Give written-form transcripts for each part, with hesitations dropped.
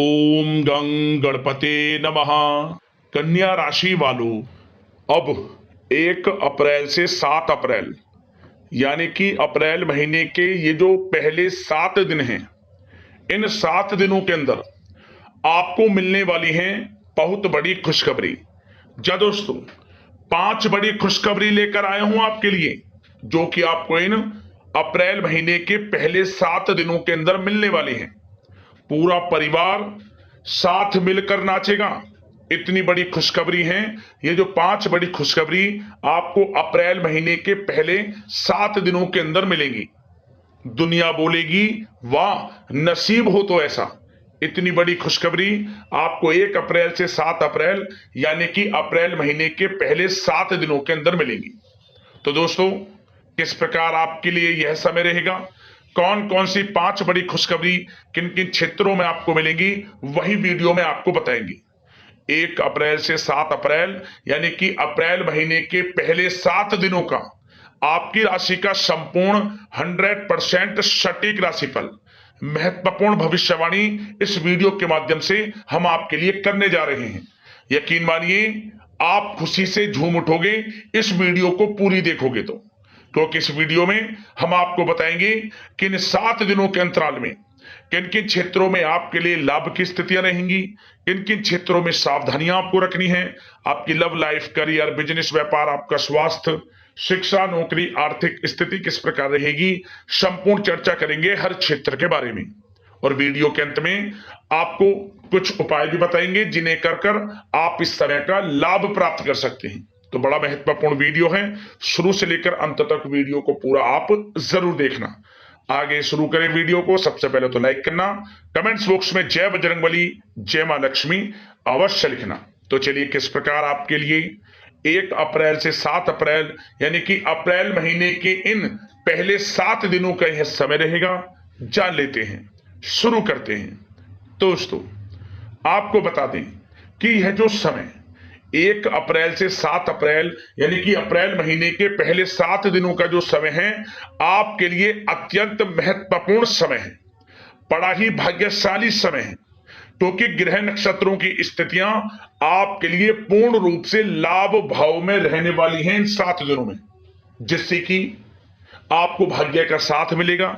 ओम गं गणपते नमः। कन्या राशि वालों, अब 1 अप्रैल से 7 अप्रैल यानी कि अप्रैल महीने के ये जो पहले 7 दिन हैं, इन 7 दिनों के अंदर आपको मिलने वाली हैं बहुत बड़ी खुशखबरी। जा दोस्तों, 5 बड़ी खुशखबरी लेकर आया हूं आपके लिए, जो कि आपको इन अप्रैल महीने के पहले 7 दिनों के अंदर मिलने वाली हैं। पूरा परिवार साथ मिलकर नाचेगा। इतनी बड़ी खुशखबरी है। ये जो 5 बड़ी खुशखबरी आपको अप्रैल महीने के पहले 7 दिनों के अंदर मिलेंगी, दुनिया बोलेगी वाह, नसीब हो तो ऐसा। इतनी बड़ी खुशखबरी आपको 1 अप्रैल से 7 अप्रैल यानी कि अप्रैल महीने के पहले 7 दिनों के अंदर मिलेंगी। तो दोस्तों, किस प्रकार आपके लिए यह समय रहेगा, कौन कौन सी 5 बड़ी खुशखबरी किन किन क्षेत्रों में आपको मिलेंगी, वही वीडियो में आपको बताएंगे। 1 अप्रैल से 7 अप्रैल यानी कि अप्रैल महीने के पहले 7 दिनों का आपकी राशि का संपूर्ण 100% सटीक राशिफल, महत्वपूर्ण भविष्यवाणी इस वीडियो के माध्यम से हम आपके लिए करने जा रहे हैं। यकीन मानिए, आप खुशी से झूम उठोगे इस वीडियो को पूरी देखोगे तो, क्योंकि इस वीडियो में हम आपको बताएंगे कि इन 7 दिनों के अंतराल में किन किन क्षेत्रों में आपके लिए लाभ की स्थितियां रहेंगी, किन किन क्षेत्रों में सावधानियां आपको रखनी है। आपकी लव लाइफ, करियर, बिजनेस, व्यापार, आपका स्वास्थ्य, शिक्षा, नौकरी, आर्थिक स्थिति किस प्रकार रहेगी, संपूर्ण चर्चा करेंगे हर क्षेत्र के बारे में। और वीडियो के अंत में आपको कुछ उपाय भी बताएंगे जिन्हें कर कर आप इस समय का लाभ प्राप्त कर सकते हैं। तो बड़ा महत्वपूर्ण वीडियो है, शुरू से लेकर अंत तक वीडियो को पूरा आप जरूर देखना। आगे शुरू करें वीडियो को। सबसे पहले तो लाइक करना, कमेंट्स बॉक्स में जय बजरंगबली, जय मां लक्ष्मी अवश्य लिखना। तो चलिए, किस प्रकार आपके लिए 1 अप्रैल से 7 अप्रैल यानी कि अप्रैल महीने के इन पहले 7 दिनों का यह समय रहेगा, जान लेते हैं, शुरू करते हैं। दोस्तों, आपको बता दें कि यह जो समय 1 अप्रैल से 7 अप्रैल यानी कि अप्रैल महीने के पहले 7 दिनों का जो समय है, आपके लिए अत्यंत महत्वपूर्ण समय है, बड़ा ही भाग्यशाली समय है, क्योंकि ग्रह नक्षत्रों की स्थितियां आपके लिए पूर्ण रूप से लाभ भाव में रहने वाली हैं इन 7 दिनों में, जिससे कि आपको भाग्य का साथ मिलेगा।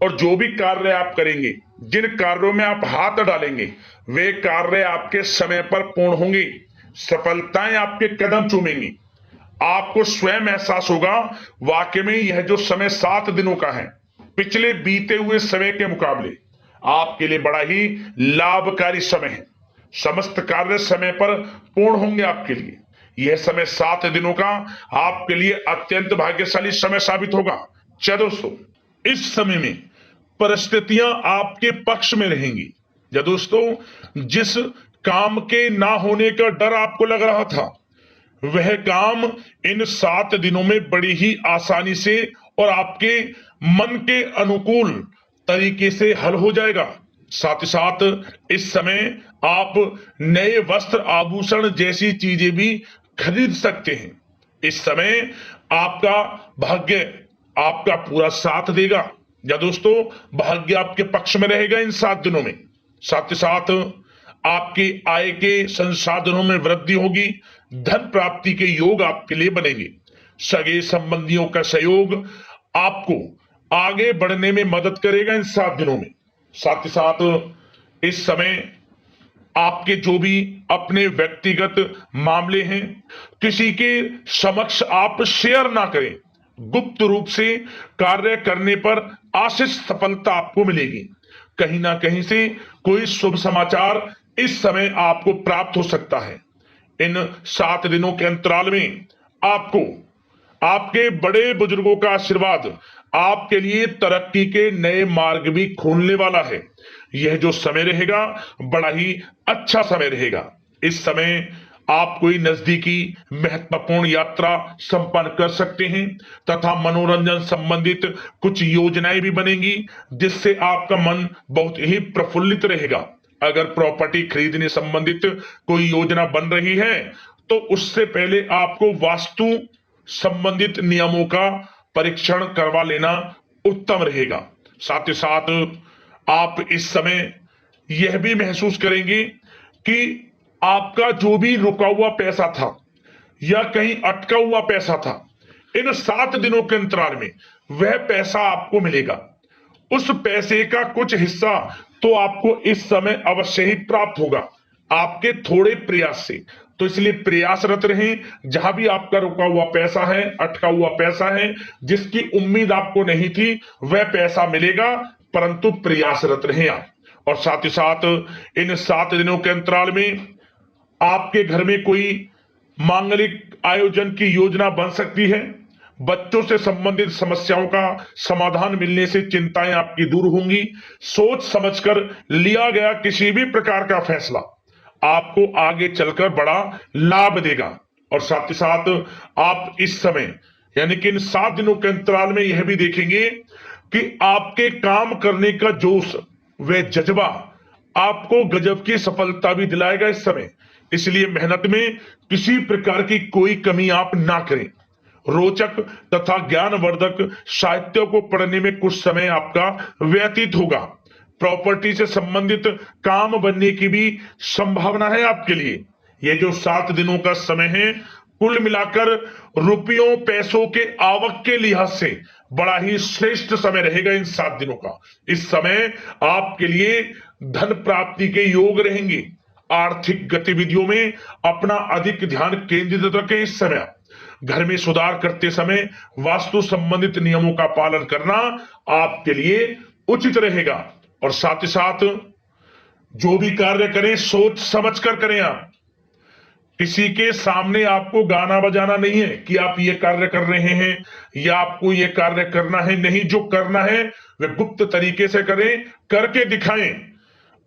और जो भी कार्य आप करेंगे, जिन कार्यों में आप हाथ डालेंगे, वे कार्य आपके समय पर पूर्ण होंगे, सफलताएं आपके कदम चूमेंगी। आपको स्वयं एहसास होगा वाकई में यह जो समय 7 दिनों का है, पिछले बीते हुए समय के मुकाबले आपके लिए बड़ा ही लाभकारी समय है। समस्त कार्य समय पर पूर्ण होंगे आपके लिए। यह समय 7 दिनों का आपके लिए अत्यंत भाग्यशाली समय साबित होगा। चलो दोस्तों, इस समय में परिस्थितियां आपके पक्ष में रहेंगी। या दोस्तों, जिस काम के ना होने का डर आपको लग रहा था, वह काम इन 7 दिनों में बड़ी ही आसानी से और आपके मन के अनुकूल तरीके से हल हो जाएगा। साथ ही साथ इस समय आप नए वस्त्र, आभूषण जैसी चीजें भी खरीद सकते हैं। इस समय आपका भाग्य आपका पूरा साथ देगा। या दोस्तों, भाग्य आपके पक्ष में रहेगा इन 7 दिनों में। साथ ही साथ आपकी आय के संसाधनों में वृद्धि होगी, धन प्राप्ति के योग आपके लिए बनेंगे। सगे संबंधियों का सहयोग आपको आगे बढ़ने में मदद करेगा इन 7 दिनों में। साथ ही साथ इस समय आपके जो भी अपने व्यक्तिगत मामले हैं, किसी के समक्ष आप शेयर ना करें। गुप्त रूप से कार्य करने पर आशीष सफलता आपको मिलेगी। कहीं ना कहीं से कोई शुभ समाचार इस समय आपको प्राप्त हो सकता है। इन 7 दिनों के अंतराल में आपको आपके बड़े बुजुर्गों का आशीर्वाद आपके लिए तरक्की के नए मार्ग भी खोलने वाला है। यह जो समय रहेगा, बड़ा ही अच्छा समय रहेगा। इस समय आप कोई नजदीकी महत्वपूर्ण यात्रा संपन्न कर सकते हैं तथा मनोरंजन संबंधित कुछ योजनाएं भी बनेंगी, जिससे आपका मन बहुत ही प्रफुल्लित रहेगा। अगर प्रॉपर्टी खरीदने संबंधित कोई योजना बन रही है, तो उससे पहले आपको वास्तु संबंधित नियमों का परीक्षण करवा लेना उत्तम रहेगा। साथ ही साथ आप इस समय यह भी महसूस करेंगे कि आपका जो भी रुका हुआ पैसा था या कहीं अटका हुआ पैसा था, इन 7 दिनों के अंतराल में वह पैसा आपको मिलेगा। उस पैसे का कुछ हिस्सा तो आपको इस समय अवश्य ही प्राप्त होगा, आपके थोड़े प्रयास से। तो इसलिए प्रयासरत रहें। जहां भी आपका रुका हुआ पैसा है, अटका हुआ पैसा है, जिसकी उम्मीद आपको नहीं थी, वह पैसा मिलेगा, परंतु प्रयासरत रहें आप। और साथ ही साथ इन 7 दिनों के अंतराल में आपके घर में कोई मांगलिक आयोजन की योजना बन सकती है। बच्चों से संबंधित समस्याओं का समाधान मिलने से चिंताएं आपकी दूर होंगी। सोच समझकर लिया गया किसी भी प्रकार का फैसला आपको आगे चलकर बड़ा लाभ देगा। और साथ ही साथ आप इस समय यानी कि इन 7 दिनों के अंतराल में यह भी देखेंगे कि आपके काम करने का जोश व जज्बा आपको गजब की सफलता भी दिलाएगा इस समय। इसलिए मेहनत में किसी प्रकार की कोई कमी आप ना करें। रोचक तथा ज्ञानवर्धक साहित्य को पढ़ने में कुछ समय आपका व्यतीत होगा। प्रॉपर्टी से संबंधित काम बनने की भी संभावना है आपके लिए। ये जो 7 दिनों का समय है, कुल मिलाकर रुपयों पैसों के आवक के लिहाज से बड़ा ही श्रेष्ठ समय रहेगा इन 7 दिनों का। इस समय आपके लिए धन प्राप्ति के योग रहेंगे। आर्थिक गतिविधियों में अपना अधिक ध्यान केंद्रित रखें। इस समय घर में सुधार करते समय वास्तु संबंधित नियमों का पालन करना आपके लिए उचित रहेगा। और साथ ही साथ जो भी कार्य करें सोच समझकर करें। आप किसी के सामने आपको गाना बजाना नहीं है कि आप ये कार्य कर रहे हैं या आपको ये कार्य करना है। नहीं, जो करना है वह गुप्त तरीके से करें, करके दिखाएं।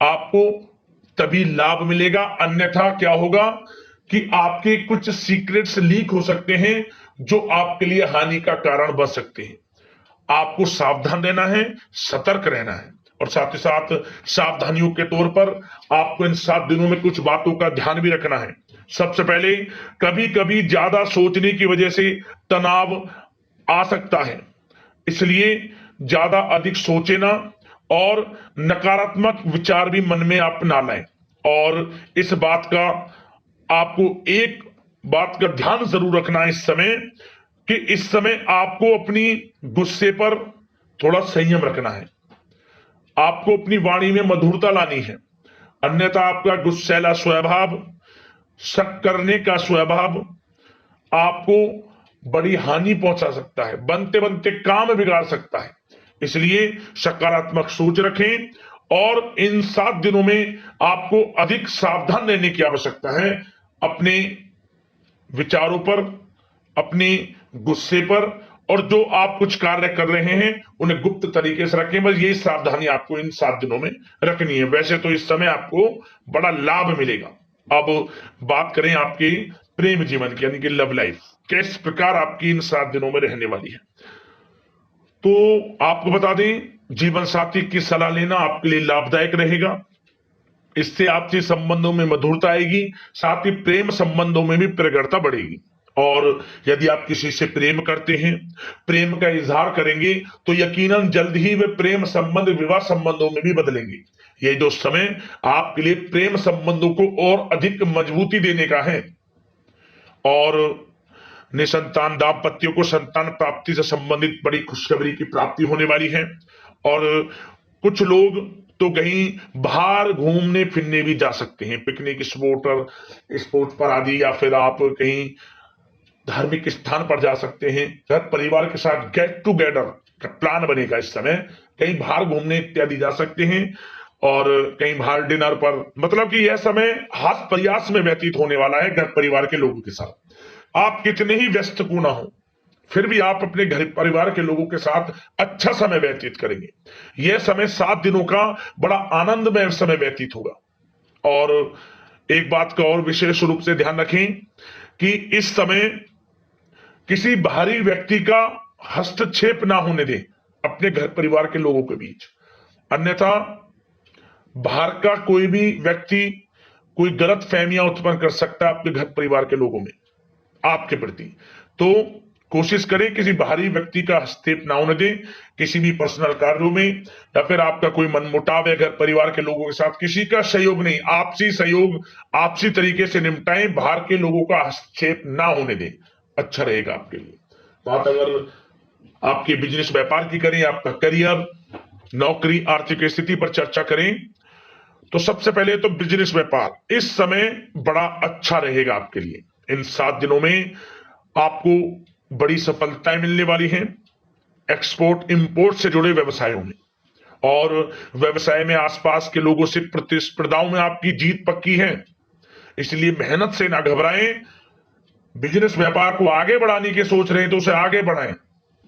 आपको तभी लाभ मिलेगा, अन्यथा क्या होगा कि आपके कुछ सीक्रेट्स लीक हो सकते हैं जो आपके लिए हानि का कारण बन सकते हैं। आपको सावधान रहना है, सतर्क रहना है। और साथ ही साथ सावधानियों के तौर पर आपको इन 7 दिनों में कुछ बातों का ध्यान भी रखना है। सबसे पहले, कभी कभी ज्यादा सोचने की वजह से तनाव आ सकता है, इसलिए ज्यादा अधिक सोचे ना और नकारात्मक विचार भी मन में आप ना लाएं। और इस बात का आपको एक बात का ध्यान जरूर रखना है इस समय कि इस समय आपको अपनी गुस्से पर थोड़ा संयम रखना है। आपको अपनी वाणी में मधुरता लानी है, अन्यथा आपका गुस्सैला स्वभाव, शक करने का स्वभाव आपको बड़ी हानि पहुंचा सकता है, बनते बनते काम बिगाड़ सकता है। इसलिए सकारात्मक सोच रखें और इन 7 दिनों में आपको अधिक सावधान रहने की आवश्यकता है। अपने विचारों पर, अपने गुस्से पर, और जो आप कुछ कार्य कर रहे हैं उन्हें गुप्त तरीके से रखें। बस यही सावधानी आपको इन 7 दिनों में रखनी है। वैसे तो इस समय आपको बड़ा लाभ मिलेगा। अब बात करें आपके प्रेम जीवन की, यानी कि लव लाइफ किस प्रकार आपकी इन 7 दिनों में रहने वाली है। तो आपको बता दें, जीवन साथी की सलाह लेना आपके लिए लाभदायक रहेगा। इससे आपसी संबंधों में मधुरता आएगी, साथ ही प्रेम संबंधों में भी प्रगाढ़ता बढ़ेगी। और यदि आप किसी से प्रेम करते हैं, प्रेम का इजहार करेंगे, तो यकीनन जल्द ही वे प्रेम संबंध विवाह संबंधों में भी बदलेंगे। ये जो समय आपके लिए प्रेम संबंधों को और अधिक मजबूती देने का है। और निसंतान दाम्पत्यों को संतान प्राप्ति से संबंधित बड़ी खुशखबरी की प्राप्ति होने वाली है। और कुछ लोग तो कहीं बाहर घूमने फिरने भी जा सकते हैं, पिकनिक स्पॉट पर आदि, या फिर आप कहीं धार्मिक स्थान पर जा सकते हैं। घर परिवार के साथ गेट टुगेदर का प्लान बनेगा इस समय। कहीं बाहर घूमने इत्यादि जा सकते हैं और कहीं बाहर डिनर पर, मतलब कि यह समय हास प्रयास में व्यतीत होने वाला है घर परिवार के लोगों के साथ। आप कितने ही व्यस्त क्यों ना हो, फिर भी आप अपने घर परिवार के लोगों के साथ अच्छा समय व्यतीत करेंगे। यह समय 7 दिनों का बड़ा आनंदमय समय व्यतीत होगा। और एक बात का और विशेष रूप से ध्यान रखें कि इस समय किसी बाहरी व्यक्ति का हस्तक्षेप ना होने दें अपने घर परिवार के लोगों के बीच, अन्यथा बाहर का कोई भी व्यक्ति कोई गलत फहमियां उत्पन्न कर सकता है आपके घर परिवार के लोगों में आपके प्रति। तो कोशिश करें किसी बाहरी व्यक्ति का हस्तक्षेप ना होने दें किसी भी पर्सनल कार्यों में, या फिर आपका कोई मनमुटाव है घर परिवार के लोगों के साथ, किसी का सहयोग नहीं, आपसी सहयोग आपसी तरीके से निपटाएं, बाहर के लोगों का हस्तक्षेप ना होने दें, अच्छा रहेगा आपके लिए। बात अगर आपके बिजनेस व्यापार की करें, आपका करियर, नौकरी, आर्थिक स्थिति पर चर्चा करें, तो सबसे पहले तो बिजनेस व्यापार इस समय बड़ा अच्छा रहेगा आपके लिए। इन 7 दिनों में आपको बड़ी सफलताएं मिलने वाली हैं एक्सपोर्ट इंपोर्ट से जुड़े व्यवसायों में, और व्यवसाय में आसपास के लोगों से प्रतिस्पर्धाओं में आपकी जीत पक्की है, इसलिए मेहनत से ना घबराएं। बिजनेस व्यापार को आगे बढ़ाने की सोच रहे हैं तो उसे आगे बढ़ाएं।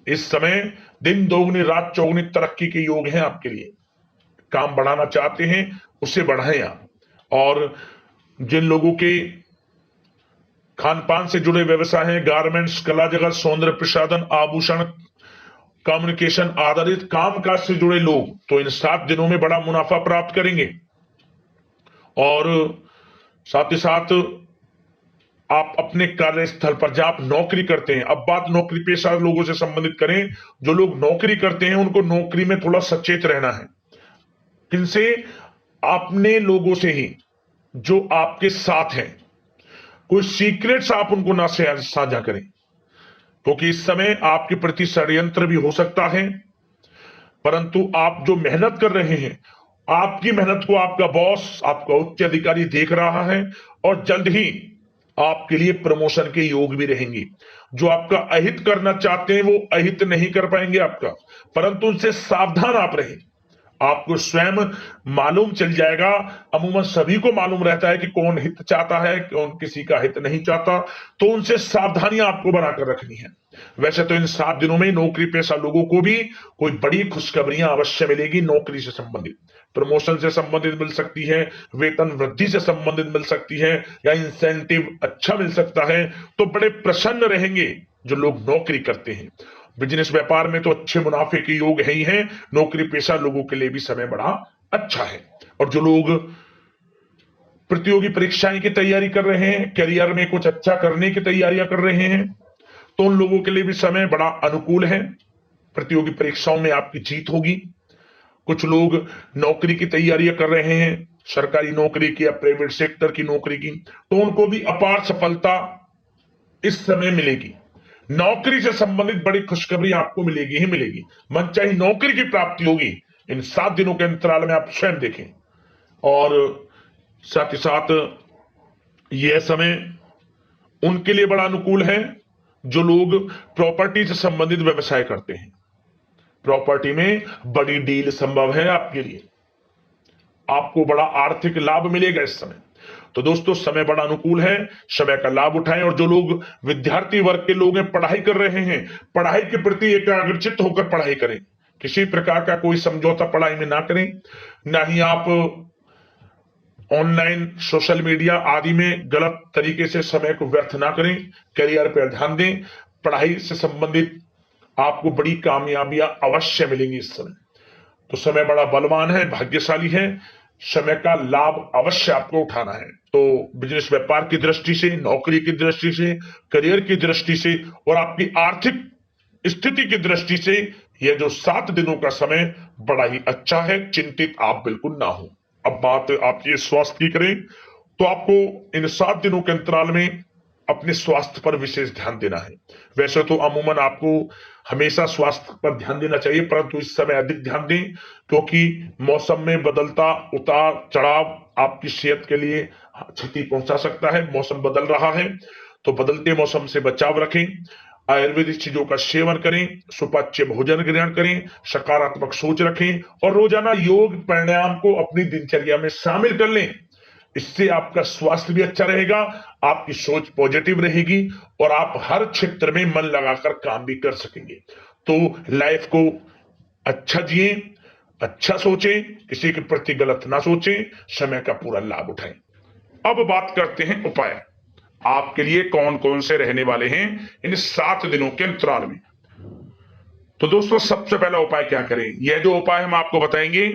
इस समय दिन दोगुनी रात चौगुनी तरक्की के योग हैं आपके लिए। काम बढ़ाना चाहते हैं उसे बढ़ाएं आप। और जिन लोगों के खान पान से जुड़े व्यवसाय हैं, गारमेंट्स, कला जगत, सौंदर्य प्रसाधन, आभूषण, कम्युनिकेशन आधारित कामकाज से जुड़े लोग, तो इन 7 दिनों में बड़ा मुनाफा प्राप्त करेंगे। और साथ ही साथ आप अपने कार्यस्थल पर जहां आप नौकरी करते हैं, अब बात नौकरी पेशा लोगों से संबंधित करें, जो लोग नौकरी करते हैं उनको नौकरी में थोड़ा सचेत रहना है। किनसे? अपने लोगों से ही जो आपके साथ हैं। कोई सीक्रेट्स आप उनको ना साझा करें, क्योंकि इस समय आपके प्रति षड्यंत्र भी हो सकता है। परंतु आप जो मेहनत कर रहे हैं, आपकी मेहनत को आपका बॉस, आपका उच्च अधिकारी देख रहा है, और जल्द ही आपके लिए प्रमोशन के योग भी रहेंगे। जो आपका अहित करना चाहते हैं वो अहित नहीं कर पाएंगे आपका, परंतु उनसे सावधान आप रहें। आपको स्वयं मालूम चल जाएगा, अमूमन सभी को मालूम रहता है कि कौन हित चाहता है, कौन किसी का हित नहीं चाहता, तो उनसे सावधानियां आपको बनाकर रखनी है। वैसे तो इन 7 दिनों में नौकरी पेशा लोगों को भी कोई बड़ी खुशखबरियां अवश्य मिलेगी। नौकरी से संबंधित, प्रमोशन से संबंधित मिल सकती है, वेतन वृद्धि से संबंधित मिल सकती है, या इंसेंटिव अच्छा मिल सकता है, तो बड़े प्रसन्न रहेंगे जो लोग नौकरी करते हैं। बिजनेस व्यापार में तो अच्छे मुनाफे के योग है ही हैं, नौकरी पेशा लोगों के लिए भी समय बड़ा अच्छा है। और जो लोग प्रतियोगी परीक्षाएं की तैयारी कर रहे हैं, करियर में कुछ अच्छा करने की तैयारियां कर रहे हैं, तो उन लोगों के लिए भी समय बड़ा अनुकूल है। प्रतियोगी परीक्षाओं में आपकी जीत होगी। कुछ लोग नौकरी की तैयारियां कर रहे हैं, सरकारी नौकरी की या प्राइवेट सेक्टर की नौकरी की, तो उनको भी अपार सफलता इस समय मिलेगी। नौकरी से संबंधित बड़ी खुशखबरी आपको मिलेगी ही मिलेगी। मनचाही नौकरी की प्राप्ति होगी इन 7 दिनों के अंतराल में, आप स्वयं देखें। और साथ ही साथ यह समय उनके लिए बड़ा अनुकूल है जो लोग प्रॉपर्टी से संबंधित व्यवसाय करते हैं। प्रॉपर्टी में बड़ी डील संभव है आपके लिए, आपको बड़ा आर्थिक लाभ मिलेगा इस समय। तो दोस्तों समय बड़ा अनुकूल है, समय का लाभ उठाएं। और जो लोग विद्यार्थी वर्ग के लोग हैं, पढ़ाई कर रहे हैं, पढ़ाई के प्रति एकाग्रचित्त होकर पढ़ाई करें। किसी प्रकार का कोई समझौता पढ़ाई में ना करें, ना ही आप ऑनलाइन सोशल मीडिया आदि में गलत तरीके से समय को व्यर्थ ना करें। करियर पर ध्यान दें। पढ़ाई से संबंधित आपको बड़ी कामयाबियां अवश्य मिलेंगी इस समय। तो समय बड़ा बलवान है, भाग्यशाली है, समय का लाभ अवश्य आपको उठाना है। तो बिजनेस व्यापार की दृष्टि से, नौकरी की दृष्टि से, करियर की दृष्टि से और आपकी आर्थिक स्थिति की दृष्टि से यह जो 7 दिनों का समय बड़ा ही अच्छा है। चिंतित आप बिल्कुल ना हो। अब बात आपकी स्वास्थ्य की करें तो आपको इन 7 दिनों के अंतराल में अपने स्वास्थ्य पर विशेष ध्यान देना है। वैसे तो अमूमन आपको हमेशा स्वास्थ्य पर ध्यान देना चाहिए, परंतु इस समय अधिक ध्यान दें, क्योंकि मौसम में बदलता उतार चढ़ाव आपकी सेहत के लिए क्षति पहुंचा सकता है। मौसम बदल रहा है, तो बदलते मौसम से बचाव रखें। आयुर्वेदिक चीजों का सेवन करें, सुपाच्य भोजन ग्रहण करें, सकारात्मक सोच रखें और रोजाना योग प्राणायाम को अपनी दिनचर्या में शामिल कर लें। इससे आपका स्वास्थ्य भी अच्छा रहेगा, आपकी सोच पॉजिटिव रहेगी और आप हर क्षेत्र में मन लगाकर काम भी कर सकेंगे। तो लाइफ को अच्छा जिए, अच्छा सोचें, किसी के प्रति गलत ना सोचें, समय का पूरा लाभ उठाएं। अब बात करते हैं उपाय आपके लिए कौन कौन से रहने वाले हैं इन 7 दिनों के अंतराल में। तो दोस्तों सबसे पहला उपाय क्या करें, यह जो उपाय हम आपको बताएंगे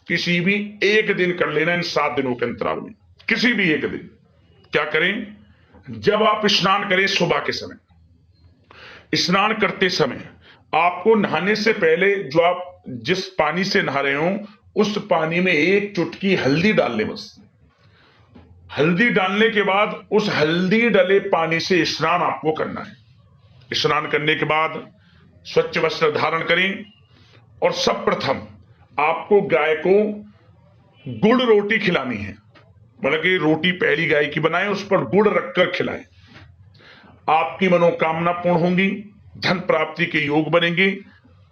किसी भी एक दिन कर लेना इन 7 दिनों के अंतराल में। किसी भी एक दिन क्या करें, जब आप स्नान करें सुबह के समय, स्नान करते समय आपको नहाने से पहले जो आप जिस पानी से नहा रहे हो उस पानी में एक चुटकी हल्दी डाल ले। बस हल्दी डालने के बाद उस हल्दी डले पानी से स्नान आपको करना है। स्नान करने के बाद स्वच्छ वस्त्र धारण करें और सब प्रथम आपको गाय को गुड़ रोटी खिलानी है। मतलब कि रोटी पहली गाय की बनाएं, उस पर गुड़ रखकर खिलाएं। आपकी मनोकामना पूर्ण होंगी, धन प्राप्ति के योग बनेंगे,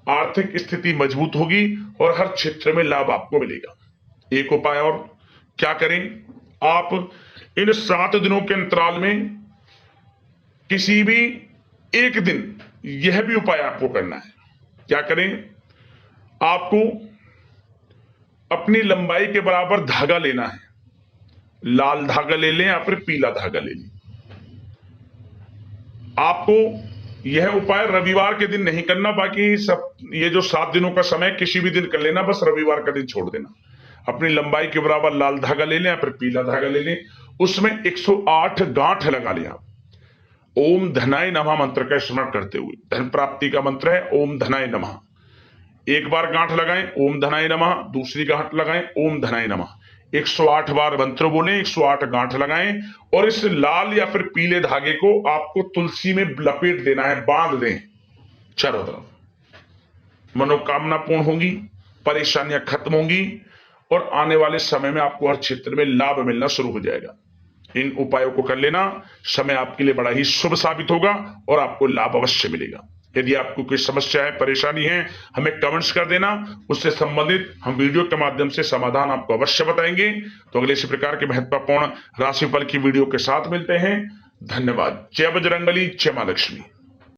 आर्थिक स्थिति मजबूत होगी और हर क्षेत्र में लाभ आपको मिलेगा। एक उपाय और क्या करें, आप इन 7 दिनों के अंतराल में किसी भी एक दिन यह भी उपाय आपको करना है। क्या करें, आपको अपनी लंबाई के बराबर धागा लेना है। लाल धागा ले लें या फिर पीला धागा ले लें। आपको यह उपाय रविवार के दिन नहीं करना, बाकी सब ये जो 7 दिनों का समय किसी भी दिन कर लेना, बस रविवार का दिन छोड़ देना। अपनी लंबाई के बराबर लाल धागा ले लें या फिर पीला धागा ले लें, उसमें 108 गांठ लगा लें। आप ओम धनाय नमः मंत्र का स्मरण करते हुए, धन प्राप्ति का मंत्र है ओम धनाय नमः। एक बार गांठ लगाएं ओम धनाय नमः, दूसरी गांठ लगाएं ओम धनाय नमः। 108 बार मंत्र बोलें, 108 गांठ लगाएं और इस लाल या फिर पीले धागे को आपको तुलसी में लपेट देना है, बांध दें चारों तरफ। मनोकामना पूर्ण होंगी, परेशानियां खत्म होंगी और आने वाले समय में आपको हर क्षेत्र में लाभ मिलना शुरू हो जाएगा। इन उपायों को कर लेना, समय आपके लिए बड़ा ही शुभ साबित होगा और आपको लाभ अवश्य मिलेगा। यदि आपको कोई समस्या है, परेशानी है, हमें कमेंट्स कर देना, उससे संबंधित हम वीडियो के माध्यम से समाधान आपको अवश्य बताएंगे। तो अगले इसी प्रकार के महत्वपूर्ण राशिफल की वीडियो के साथ मिलते हैं। धन्यवाद। जय बजरंगबली, जय मां लक्ष्मी।